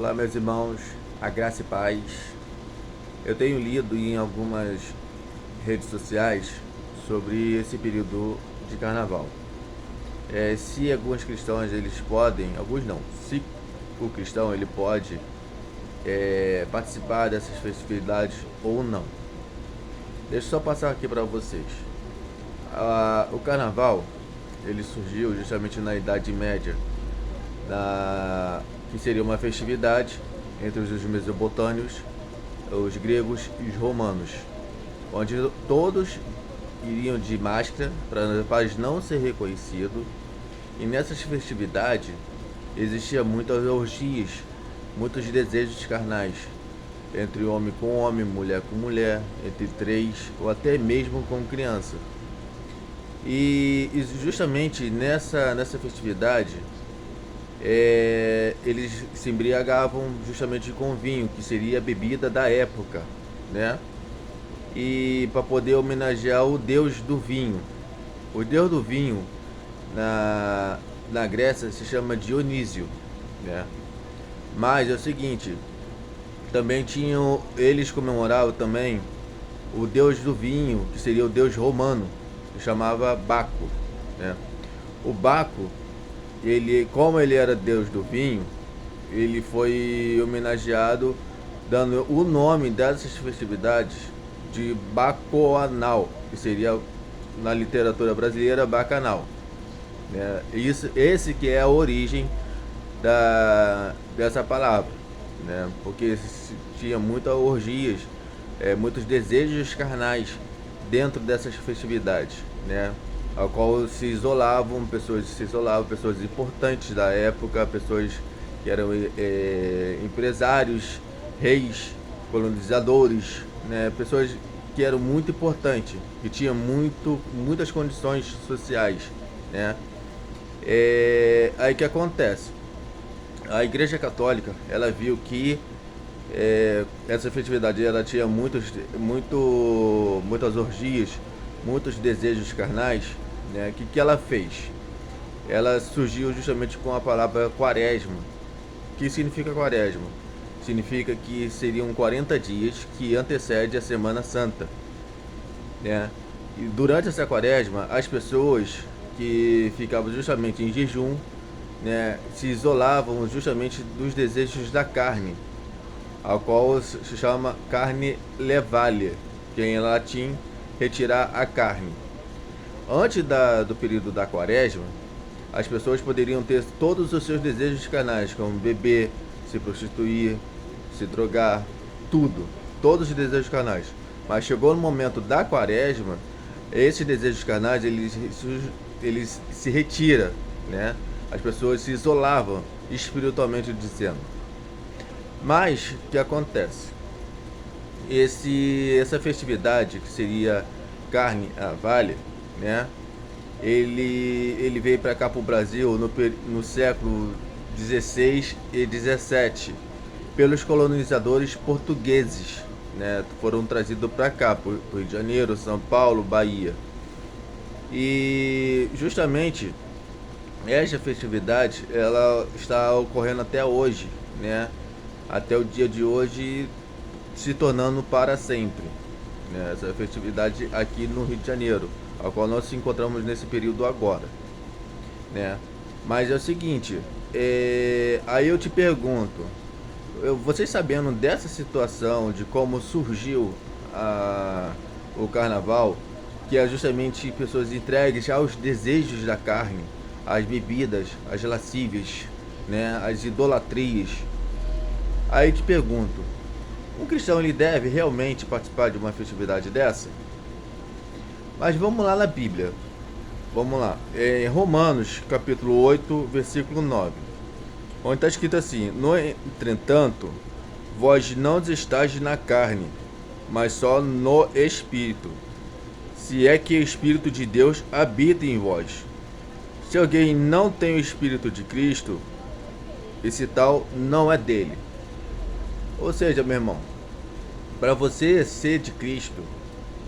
Olá, meus irmãos, a graça e paz. Eu tenho lido em algumas redes sociais sobre esse período de carnaval. Se alguns cristãos eles podem, alguns não, se o cristão ele pode participar dessas festividades ou não. Deixa eu só passar aqui para vocês. O carnaval ele surgiu justamente na Idade Média, que seria uma festividade entre os mesopotâmios, os gregos e os romanos, onde todos iriam de máscara para não ser reconhecido. E nessas festividades existia muitas orgias, muitos desejos carnais, entre homem com homem, mulher com mulher, entre três ou até mesmo com criança. E justamente nessa festividade eles se embriagavam justamente com vinho, que seria a bebida da época, né? E para poder homenagear o deus do vinho. O deus do vinho na Grécia se chama Dionísio, né? Mas é o seguinte, também eles comemoravam também o deus do vinho, que seria o deus romano, que chamava Baco, né? O Baco, como ele era deus do vinho, ele foi homenageado dando o nome dessas festividades de Bacoanal, que seria na literatura brasileira Bacanal, né? Esse que é a origem dessa palavra, né? Porque tinha muitas orgias, muitos desejos carnais dentro dessas festividades, né? Ao qual se isolavam pessoas importantes da época, pessoas que eram empresários, reis, colonizadores, né? Pessoas que eram muito importantes, que tinham muitas condições sociais, né? Aí que acontece? A Igreja Católica, ela viu que essa festividade ela tinha muitas orgias, muitos desejos carnais, né? Que ela fez? Ela surgiu justamente com a palavra quaresma. O que significa quaresma? Significa que seriam 40 dias que antecede a Semana Santa, né? E durante essa quaresma, as pessoas que ficavam justamente em jejum, né, se isolavam justamente dos desejos da carne, ao qual se chama carne levalia, que em latim retirar a carne. Antes do período da quaresma, as pessoas poderiam ter todos os seus desejos carnais, como beber, se prostituir, se drogar, todos os desejos carnais. Mas chegou no momento da quaresma, esses desejos carnais eles se retiram, né? As pessoas se isolavam espiritualmente dizendo. Mas o que acontece? Essa festividade, que seria carne avalha, né? Ele veio para cá para o Brasil no século 16 e 17 pelos colonizadores portugueses, né? Foram trazidos para cá, para o Rio de Janeiro, São Paulo, Bahia. E justamente esta festividade ela está ocorrendo até hoje, né? Até o dia de hoje, se tornando para sempre, né? Essa festividade aqui no Rio de Janeiro, a qual nós nos encontramos nesse período agora, né? Mas é o seguinte, aí eu te pergunto, vocês sabendo dessa situação, de como surgiu o carnaval, que é justamente pessoas entregues aos desejos da carne, às bebidas, às lascívias, né, às idolatrias. Aí te pergunto, um cristão ele deve realmente participar de uma festividade dessa? Mas vamos lá na Bíblia. Vamos lá. Em Romanos, capítulo 8, versículo 9. Onde está escrito assim: no entretanto, vós não estáis na carne, mas só no Espírito, se é que o Espírito de Deus habita em vós. Se alguém não tem o Espírito de Cristo, esse tal não é dele. Ou seja, meu irmão, para você ser de Cristo,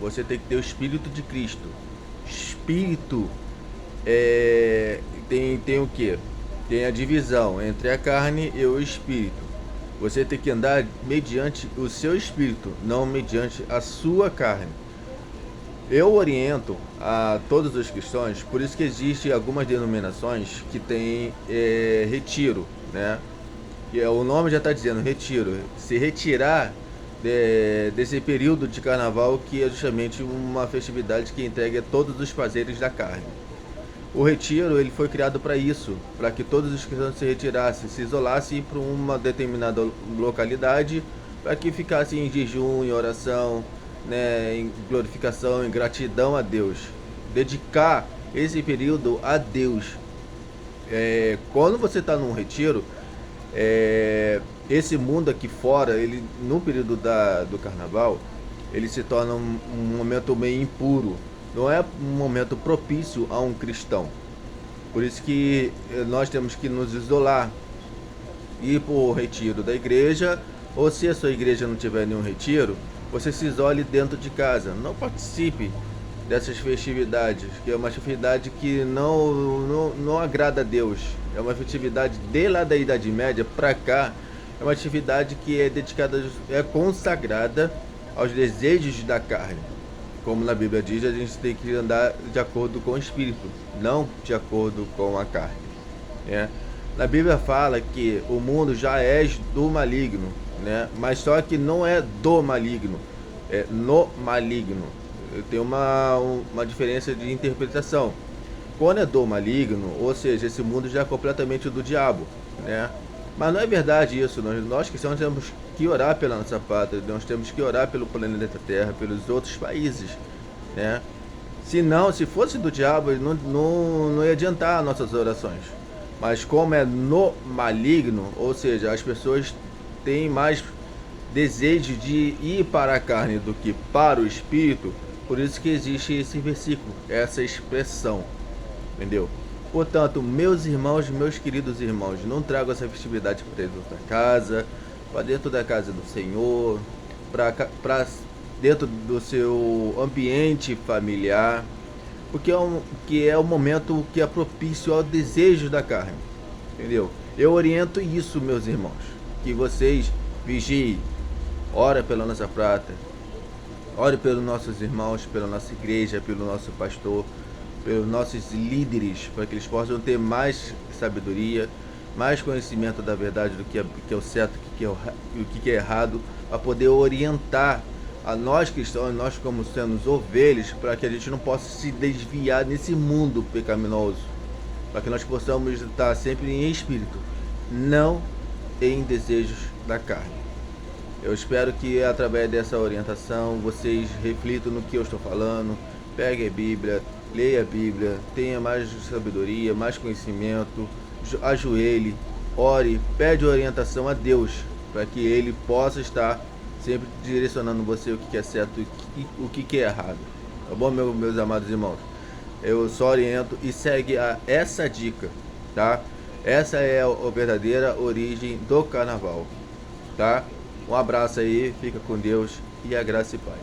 você tem que ter o Espírito de Cristo. Espírito tem o que? Tem a divisão entre a carne e o Espírito. Você tem que andar mediante o seu espírito, não mediante a sua carne. Eu oriento a todos os cristãos, por isso que existem algumas denominações que têm retiro, né? Que o nome já está dizendo retiro, se retirar desse período de carnaval, que é justamente uma festividade que entrega todos os prazeres da carne. O retiro ele foi criado para isso, para que todos os cristãos se retirassem, se isolassem para uma determinada localidade, para que ficassem em jejum, em oração, né, em glorificação, em gratidão a Deus. Dedicar esse período a Deus. Quando você está num retiro, esse mundo aqui fora, ele no período do carnaval, ele se torna um momento meio impuro. Não é um momento propício a um cristão. Por isso que nós temos que nos isolar, ir para o retiro da igreja, ou se a sua igreja não tiver nenhum retiro, você se isole dentro de casa. Não participe dessas festividades, que é uma festividade que não agrada a Deus. É uma festividade de lá da Idade Média para cá, é uma atividade que é dedicada, é consagrada aos desejos da carne. Como na Bíblia diz, a gente tem que andar de acordo com o Espírito, não de acordo com a carne. Né? Na Bíblia fala que o mundo já é do maligno, né? Mas só que não é do maligno, é no maligno. Tem uma diferença de interpretação. Quando é do maligno, ou seja, esse mundo já é completamente do diabo, né? Mas não é verdade isso. Nós cristãos temos que orar pela nossa pátria, nós temos que orar pelo planeta Terra, pelos outros países, né? Se fosse do diabo, não ia adiantar nossas orações. Mas como é no maligno, ou seja, as pessoas têm mais desejo de ir para a carne do que para o espírito, por isso que existe esse versículo, essa expressão, entendeu? Portanto, meus irmãos, meus queridos irmãos, não tragam essa festividade para dentro da casa, para dentro da casa do Senhor, para dentro do seu ambiente familiar, porque é um momento que é propício ao desejo da carne, entendeu? Eu oriento isso, meus irmãos, que vocês vigiem, ora pela nossa prata, ore pelos nossos irmãos, pela nossa igreja, pelo nosso pastor, pelos nossos líderes, para que eles possam ter mais sabedoria, mais conhecimento da verdade do que é o certo e o que é errado, para poder orientar a nós cristãos, nós como sendo ovelhas, para que a gente não possa se desviar nesse mundo pecaminoso, para que nós possamos estar sempre em espírito, não em desejos da carne. Eu espero que através dessa orientação vocês reflitam no que eu estou falando, peguem a Bíblia, leia a Bíblia, tenha mais sabedoria, mais conhecimento, ajoelhe, ore, pede orientação a Deus, para que Ele possa estar sempre direcionando você o que é certo e o que é errado. Tá bom, meus amados irmãos? Eu só oriento e segue essa dica, tá? Essa é a verdadeira origem do carnaval, tá? Um abraço aí, fica com Deus e a graça e paz.